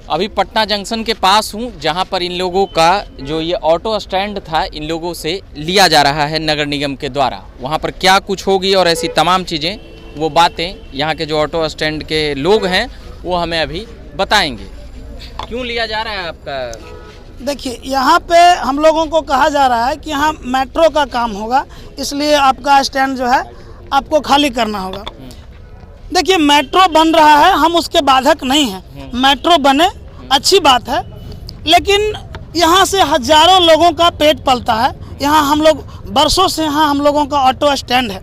अभी पटना जंक्शन के पास हूँ, जहाँ पर इन लोगों का जो ये ऑटो स्टैंड था इन लोगों से लिया जा रहा है नगर निगम के द्वारा। वहाँ पर क्या कुछ होगी और ऐसी तमाम चीज़ें, वो बातें यहाँ के जो ऑटो स्टैंड के लोग हैं वो हमें अभी बताएंगे। क्यों लिया जा रहा है आपका? देखिए, यहाँ पे हम लोगों को कहा जा रहा है कि यहाँ मेट्रो का काम होगा, इसलिए आपका स्टैंड जो है आपको खाली करना होगा। देखिए, मेट्रो बन रहा है, हम उसके बाधक नहीं हैं, मेट्रो बने अच्छी बात है, लेकिन यहाँ से हजारों लोगों का पेट पलता है। यहाँ हम लोग बरसों से यहाँ हम लोगों का ऑटो स्टैंड है।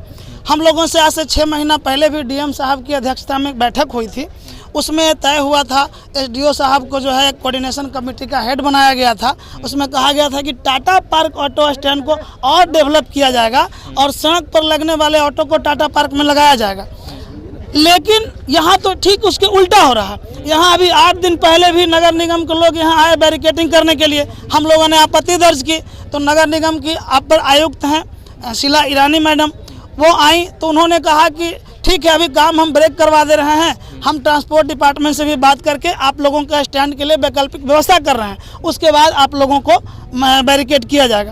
हम लोगों से आज से 6 महीना पहले भी डीएम साहब की अध्यक्षता में बैठक हुई थी, उसमें तय हुआ था, एसडीओ साहब को जो है एक कोऑर्डिनेशन कमेटी का हेड बनाया गया था। उसमें कहा गया था कि टाटा पार्क ऑटो स्टैंड को और डेवलप किया जाएगा और सड़क पर लगने वाले ऑटो को टाटा पार्क में लगाया जाएगा। लेकिन यहाँ तो ठीक उसके उल्टा हो रहा है। यहाँ अभी 8 दिन पहले भी नगर निगम के लोग यहाँ आए बैरिकेडिंग करने के लिए, हम लोगों ने आपत्ति दर्ज की, तो नगर निगम की अपर आयुक्त हैं शीला ईरानी मैडम, वो आई तो उन्होंने कहा कि ठीक है, अभी काम हम ब्रेक करवा दे रहे हैं, हम ट्रांसपोर्ट डिपार्टमेंट से भी बात करके आप लोगों का स्टैंड के लिए वैकल्पिक व्यवस्था कर रहे हैं, उसके बाद आप लोगों को बैरिकेड किया जाएगा।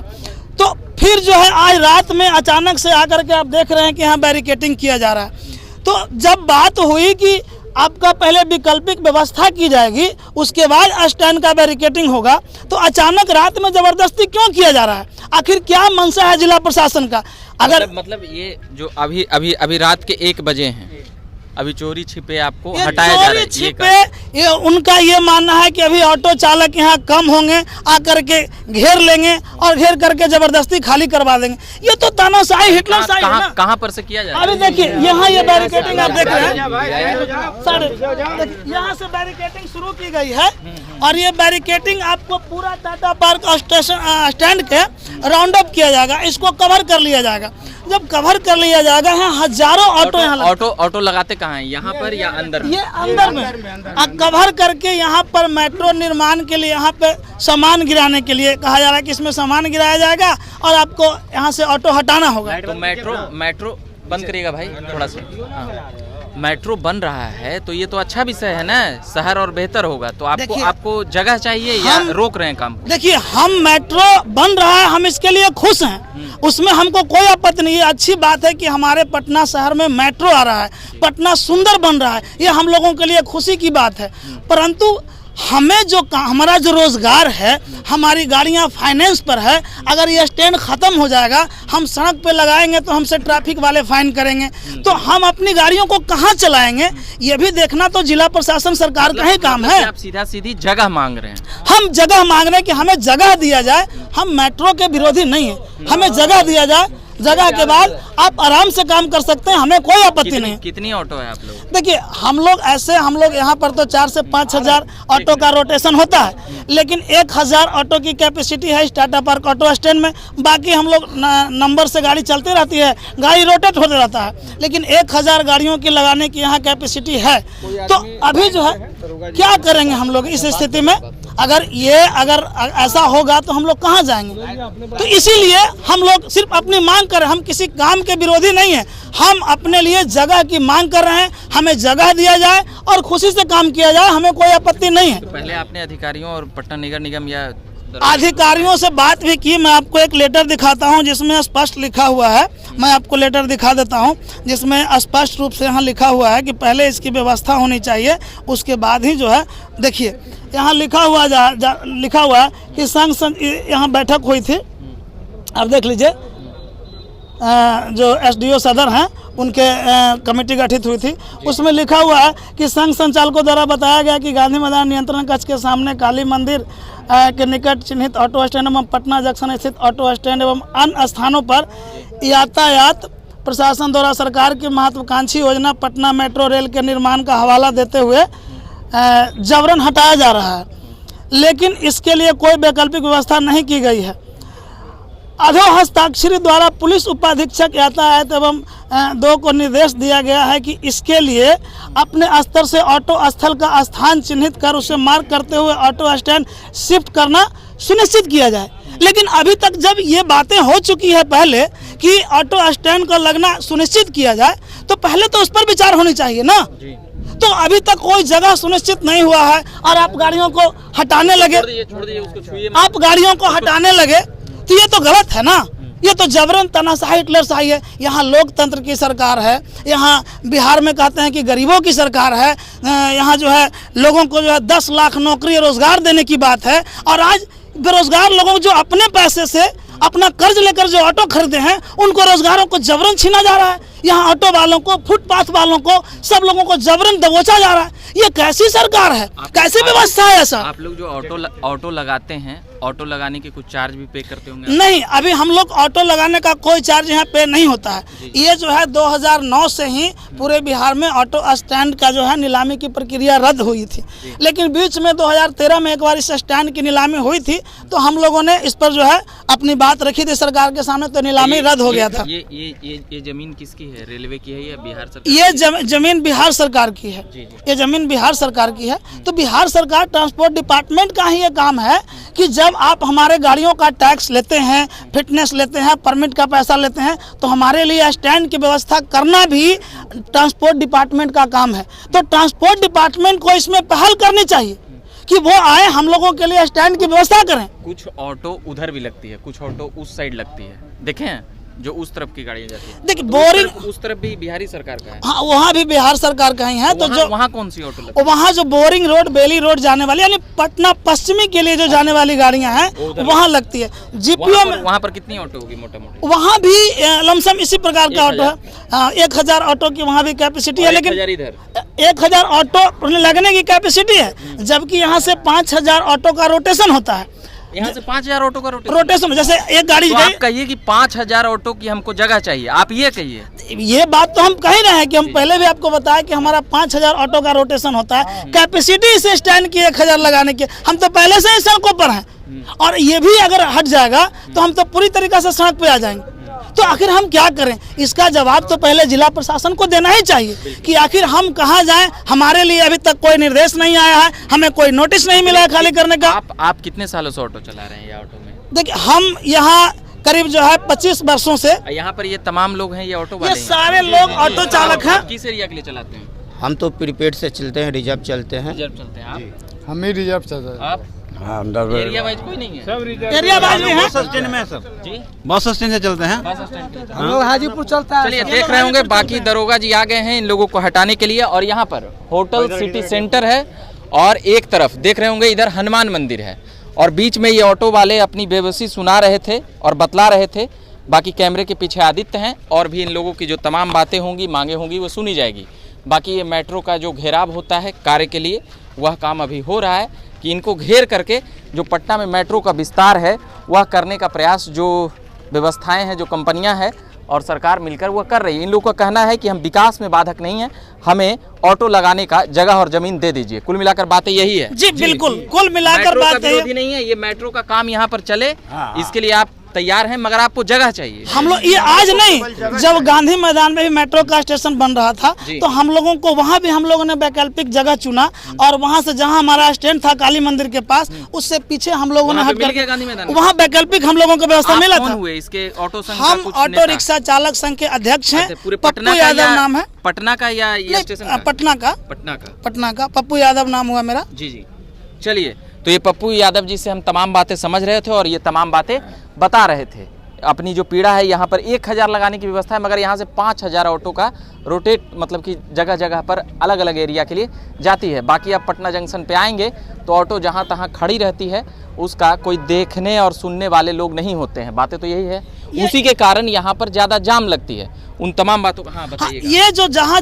तो फिर जो है आज रात में अचानक से आकर के आप देख रहे हैं कि यहाँ बैरिकेडिंग किया जा रहा है। तो जब बात हुई कि आपका पहले वैकल्पिक व्यवस्था की जाएगी, उसके बाद स्टैंड का बैरिकेडिंग होगा, तो अचानक रात में ज़बरदस्ती क्यों किया जा रहा है? आखिर क्या मंशा है जिला प्रशासन का? अगर मतलब ये जो अभी रात के 1 बजे हैं, अभी चोरी छिपे आपको हटाया जा रहा है, छिपे ये उनका ये मानना है कि अभी ऑटो चालक यहाँ कम होंगे, आकर के घेर लेंगे और घेर करके जबरदस्ती खाली करवा देंगे। ये तो तानाशाही हिटलरशाही है ना। कहाँ पर से किया जा रहा है? अभी देखिए, यहाँ ये बैरिकेडिंग आप देख रहे हैं, यहाँ से बैरिकेडिंग शुरू की गई है और ये बैरिकेडिंग आपको पूरा टाटा पार्क स्टैंड के राउंड अप किया जाएगा, इसको कवर कर लिया जाएगा। जब कवर कर लिया जाएगा, यहाँ हजारों ऑटो लगाते कहाँ हैं, यहाँ पर या अंदर? ये अंदर में कवर करके यहाँ पर मेट्रो निर्माण के लिए यहाँ पे सामान गिराने के लिए कहा जा रहा है कि इसमें सामान गिराया जाएगा और आपको यहाँ से ऑटो हटाना होगा। तो मेट्रो बंद करिएगा भाई थोड़ा सा। मेट्रो बन रहा है तो ये तो अच्छा विषय है ना, शहर और बेहतर होगा। तो आपको जगह चाहिए या रोक रहे हैं काम? देखिए, हम मेट्रो बन रहा है, हम इसके लिए खुश हैं, उसमें हमको कोई आपत्ति नहीं है। अच्छी बात है कि हमारे पटना शहर में मेट्रो आ रहा है, पटना सुंदर बन रहा है, ये हम लोगों के लिए खुशी की बात है। परंतु हमें जो हमारा जो रोजगार है, हमारी गाड़ियां फाइनेंस पर है, अगर ये स्टैंड ख़त्म हो जाएगा, हम सड़क पे लगाएंगे तो हमसे ट्रैफिक वाले फाइन करेंगे, तो हम अपनी गाड़ियों को कहां चलाएंगे? ये भी देखना तो जिला प्रशासन सरकार का ही काम है। आप सीधा सीधी जगह मांग रहे हैं? हम जगह मांग रहे हैं कि हमें जगह दिया जाए। हम मेट्रो के विरोधी नहीं है, हमें जगह दिया जाए, जगह के बाद आप आराम से काम कर सकते हैं, हमें कोई आपत्ति नहीं। कितनी ऑटो है आप लोग? देखिए, हम लोग यहाँ पर तो 4 से 5 हज़ार ऑटो का रोटेशन होता है, लेकिन 1000 ऑटो की कैपेसिटी है इस टाटा पार्क ऑटो स्टैंड में। बाकी हम लोग नंबर से गाड़ी चलती रहती है, गाड़ी रोटेट होते रहता है, लेकिन 1000 गाड़ियों की लगाने की यहाँ कैपेसिटी है। तो अभी जो है क्या करेंगे हम लोग इस स्थिति में? अगर ऐसा होगा तो हम लोग कहाँ जाएंगे? तो इसीलिए हम लोग सिर्फ अपनी मांग कर रहे हैं, हम किसी काम के विरोधी नहीं है, हम अपने लिए जगह की मांग कर रहे हैं। हमें जगह दिया जाए और खुशी से काम किया जाए, हमें कोई आपत्ति नहीं है। तो पहले आपने अधिकारियों और पटना नगर निगम या अधिकारियों से बात भी की। मैं आपको एक लेटर दिखाता हूं जिसमें स्पष्ट लिखा हुआ है, मैं आपको लेटर दिखा देता हूं जिसमें स्पष्ट रूप से यहाँ लिखा हुआ है कि पहले इसकी व्यवस्था होनी चाहिए, उसके बाद ही जो है। देखिए, यहाँ लिखा हुआ है कि संघ यहाँ बैठक हुई थी, अब देख लीजिए, जो एसडीओ सदर हैं उनके कमेटी गठित हुई थी, उसमें लिखा हुआ है कि संघ संचालकों द्वारा बताया गया कि गांधी मैदान नियंत्रण कक्ष के सामने काली मंदिर के निकट चिन्हित ऑटो स्टैंड एवं पटना जंक्शन स्थित ऑटो स्टैंड एवं अन्य स्थानों पर यातायात प्रशासन द्वारा सरकार की महत्वाकांक्षी योजना पटना मेट्रो रेल के निर्माण का हवाला देते हुए जबरन हटाया जा रहा है, लेकिन इसके लिए कोई वैकल्पिक व्यवस्था नहीं की गई है। अधो हस्ताक्षरी द्वारा पुलिस उपाधीक्षक यातायात एवं 2 को निर्देश दिया गया है कि इसके लिए अपने स्तर से ऑटो स्थल का स्थान चिन्हित कर उसे मार्क करते हुए ऑटो स्टैंड शिफ्ट करना सुनिश्चित किया जाए। लेकिन अभी तक जब ये बातें हो चुकी है पहले कि ऑटो स्टैंड का लगना सुनिश्चित किया जाए, तो पहले तो उस पर विचार होनी चाहिए ना। तो अभी तक कोई जगह सुनिश्चित नहीं हुआ है और आप गाड़ियों को हटाने लगे, छोड़ दीजिए उसको, छुइए आप गाड़ियों को हटाने लगे, तो ये तो गलत है ना। ये तो जबरन तनाशाही हिटलरशाही है। यहाँ लोकतंत्र की सरकार है, यहाँ बिहार में कहते हैं कि गरीबों की सरकार है, यहाँ जो है लोगों को जो है 10 लाख नौकरी रोजगार देने की बात है, और आज बेरोजगार लोगों को जो अपने पैसे से अपना कर्ज लेकर जो ऑटो खरीदे हैं उनको रोजगारों को जबरन छीना जा रहा है। यहाँ ऑटो वालों को, फुटपाथ वालों को, सब लोगों को जबरन दबोचा जा रहा है। ये कैसी सरकार है, कैसी व्यवस्था है ऐसा? आप लोग जो ऑटो लगाते हैं, ऑटो लगाने के कुछ चार्ज भी पे करते होंगे? नहीं, अभी हम लोग ऑटो लगाने का कोई चार्ज यहाँ पे नहीं होता है। ये जो है 2009 से ही पूरे बिहार में ऑटो स्टैंड का जो है नीलामी की प्रक्रिया रद्द हुई थी, लेकिन बीच में 2013 में एक बार इस स्टैंड की नीलामी हुई थी, तो हम लोगों ने इस पर जो है अपनी बात रखी थी सरकार के सामने, तो नीलामी रद्द हो गया था। ये जमीन किसकी है? रेलवे की है या बिहार सरकार? ये जमीन बिहार सरकार की है। ये जमीन बिहार सरकार की है। तो बिहार सरकार ट्रांसपोर्ट डिपार्टमेंट का ही ये काम है कि जब आप हमारे गाड़ियों का टैक्स लेते हैं, फिटनेस लेते हैं, परमिट का पैसा लेते हैं, तो हमारे लिए स्टैंड की व्यवस्था करना भी ट्रांसपोर्ट डिपार्टमेंट का काम है। तो ट्रांसपोर्ट डिपार्टमेंट को इसमें पहल करनी चाहिए कि वो आए, हम लोगों के लिए स्टैंड की व्यवस्था करें। कुछ ऑटो उधर भी लगती है, कुछ ऑटो उस साइड लगती है, देखें जो उस तरफ की गाड़ियाँ जाती है। देखिए, बोरिंग उस तरफ भी बिहारी सरकार का है। हाँ, वहाँ भी बिहार सरकार का ही है। तो जो वहाँ कौन सी ऑटो लगती है? वहाँ जो बोरिंग रोड, बेली रोड जाने वाली, यानी पटना पश्चिमी के लिए जो जाने वाली गाड़ियाँ हैं वहाँ लगती है। जीपीओ में वहाँ पर कितनी ऑटो होगी मोटा मोटी? वहाँ भी लमसम इसी प्रकार का ऑटो है। 1000 ऑटो की वहाँ भी कैपेसिटी है, लेकिन 1000 ऑटो लगने की कैपेसिटी है, जबकि यहाँ से 5000 ऑटो का रोटेशन होता है। यहाँ से 5000 ऑटो का रोटेशन, जैसे एक गाड़ी तो आप कहिए कि 5000 ऑटो की हमको जगह चाहिए, आप ये कहिए। ये बात तो हम कह रहे हैं कि हम पहले भी आपको बताया कि हमारा 5000 ऑटो का रोटेशन होता है। कैपेसिटी इस स्टैंड की 1000 लगाने की, हम तो पहले से ही सड़कों पर हैं, और ये भी अगर हट जाएगा तो हम तो पूरी तरीके से सड़क पे आ जाएंगे। तो आखिर हम क्या करें? इसका जवाब तो पहले जिला प्रशासन को देना ही चाहिए कि आखिर हम कहाँ जाएं। हमारे लिए अभी तक कोई निर्देश नहीं आया है, हमें कोई नोटिस नहीं मिला है खाली करने का। आप कितने सालों से ऑटो चला रहे हैं? ये ऑटो में देखिए, हम यहाँ करीब जो है 25 वर्षों से। यहाँ पर ये तमाम लोग हैं, ये ऑटो वाले ये सारे लोग ऑटो चालक हैं। किस एरिया के लिए चलाते हैं? हम तो प्रीपेड से चलते हैं, रिजर्व चलते हैं। रिजर्व चलते हैं आप? हम ही रिजर्व चलते हैं। आप? एरिया वाइज कोई नहीं है? सब रिजर्व। एरिया वाइज भी है। बस स्टैंड में सब जी, बस स्टैंड से चलते हैं। Bus stand. हम लोग हाजीपुर चलता है। चलिए, देख रहे होंगे बाकी दरोगा जी आ गए हैं इन लोगों को हटाने के लिए। और यहाँ पर होटल सिटी सेंटर है, और एक तरफ देख रहे होंगे इधर हनुमान मंदिर है, और बीच में ये ऑटो वाले अपनी बेबसी सुना रहे थे और बतला रहे थे। बाकी कैमरे के पीछे आदित्य हैं, और भी इन लोगों की जो तमाम बातें होंगी, मांगे होंगी, वो सुनी जाएगी। बाकी ये मेट्रो का जो घेराव होता है कार्य के लिए, वह काम अभी हो रहा है कि इनको घेर करके जो पटना में मेट्रो का विस्तार है वह करने का प्रयास, जो व्यवस्थाएं हैं, जो कंपनियां हैं और सरकार मिलकर वह कर रही है। इन लोगों का कहना है कि हम विकास में बाधक नहीं है, हमें ऑटो लगाने का जगह और जमीन दे दीजिए। कुल मिलाकर बातें यही है। जी बिल्कुल, कुल मिलाकर बात विरोधी नहीं है, ये मेट्रो का काम यहाँ पर चले, इसके लिए आप तैयार हैं, मगर आपको जगह चाहिए। हम लोग ये आज नहीं, जब गांधी मैदान में भी मेट्रो का स्टेशन बन रहा था, तो हम लोगों को वहाँ भी हम लोगों ने वैकल्पिक जगह चुना, और वहाँ से जहाँ हमारा स्टैंड था काली मंदिर के पास, उससे पीछे हम लोगों ने वहाँ वैकल्पिक हम लोगों को व्यवस्था मिला था। इसके ऑटो संघ हम ऑटो रिक्शा चालक संघ के अध्यक्ष हैं। पप्पू यादव नाम है। पटना का या ये स्टेशन? पटना का पप्पू यादव नाम हुआ मेरा। जी। चलिए, तो ये पप्पू यादव जी से हम तमाम बातें समझ रहे थे, और ये तमाम बातें बता रहे थे। अपनी जो पीड़ा है, यहाँ पर 1000 लगाने की व्यवस्था है, मगर यहाँ से 5000 ऑटो का रोटेट, मतलब कि जगह जगह पर अलग अलग एरिया के लिए जाती है। बाकी आप पटना जंक्शन पे आएंगे तो ऑटो जहाँ तहाँ खड़ी रहती है, उसका कोई देखने और सुनने वाले लोग नहीं होते हैं। बातें तो यही है, उसी के कारण यहाँ पर ज़्यादा जाम लगती है। उन तमाम बातों का बताइए। ये जो जहाँ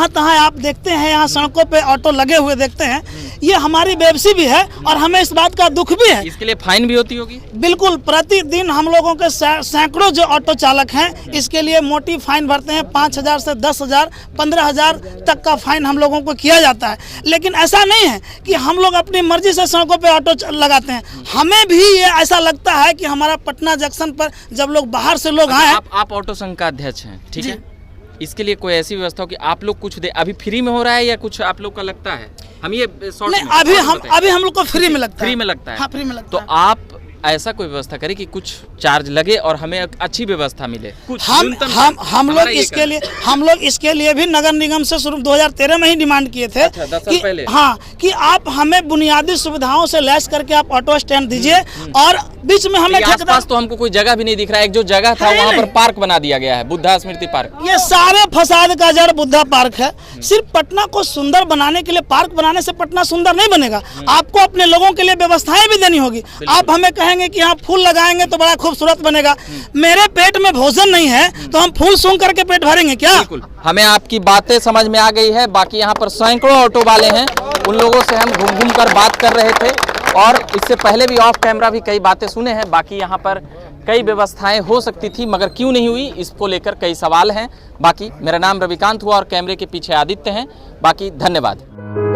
तहाँ आप देखते हैं, यहाँ सड़कों पे ऑटो लगे हुए देखते हैं, ये हमारी बेबसी भी है, और हमें इस बात का दुख भी है। इसके लिए फाइन भी होती होगी? बिल्कुल, प्रतिदिन हम लोगों के सैकड़ों जो ऑटो चालक हैं, इसके लिए मोटी फाइन भरते हैं। 5000 से 10,000, 15,000 तक का फाइन हम लोगों को किया जाता है। लेकिन ऐसा नहीं है कि हम लोग अपनी मर्जी से सड़कों पे ऑटो लगाते हैं। हमें भी ये ऐसा लगता है कि हमारा पटना जंक्शन पर जब लोग बाहर से लोग आए। आप ऑटो संघ का अध्यक्ष हैं, ठीक है? इसके लिए कोई ऐसी व्यवस्था हो कि आप लोग कुछ दे, अभी फ्री में हो रहा है या कुछ आप लोग का लगता है? हम ये नहीं, अभी हम लोग को फ्री में लगता है। फ्री में लगता है। हाँ, फ्री में लगता तो है। आप ऐसा कोई व्यवस्था करें कि कुछ चार्ज लगे और हमें एक अच्छी व्यवस्था मिले। कुछ हम हमारा लोग इसके लिए भी नगर निगम से शुरू 2013 में ही डिमांड किए थे। अच्छा, 10 साल पहले। हाँ, कि आप हमें बुनियादी सुविधाओं से लैस करके आप ऑटो स्टैंड दीजिए और बीच में हमें आसपास तो हमको कोई जगह भी नहीं दिख रहा है। एक जो जगह था वहाँ पर पार्क बना दिया गया है, बुद्धा स्मृति पार्क। ये सारे फसाद का जड़ बुद्धा पार्क है। सिर्फ पटना को सुंदर बनाने के लिए पार्क बनाने से पटना सुंदर नहीं बनेगा, आपको अपने लोगों के लिए व्यवस्थाएं भी देनी होगी। आप हमें कहेंगे कि यहाँ फूल लगाएंगे तो बड़ा खूबसूरत बनेगा, मेरे पेट में भोजन नहीं है तो हम फूल सूंघ करके पेट भरेंगे क्या? बिल्कुल, हमें आपकी बातें समझ में आ गई है। बाकी यहाँ पर सैकड़ों ऑटो वाले हैं, उन लोगों से हम घूम घूम कर बात कर रहे थे और इससे पहले भी ऑफ कैमरा भी कई बातें सुने हैं। बाकी यहाँ पर कई व्यवस्थाएं हो सकती थी मगर क्यों नहीं हुई, इसको लेकर कई सवाल हैं। बाकी मेरा नाम रविकांत हुआ और कैमरे के पीछे आदित्य हैं। बाकी धन्यवाद।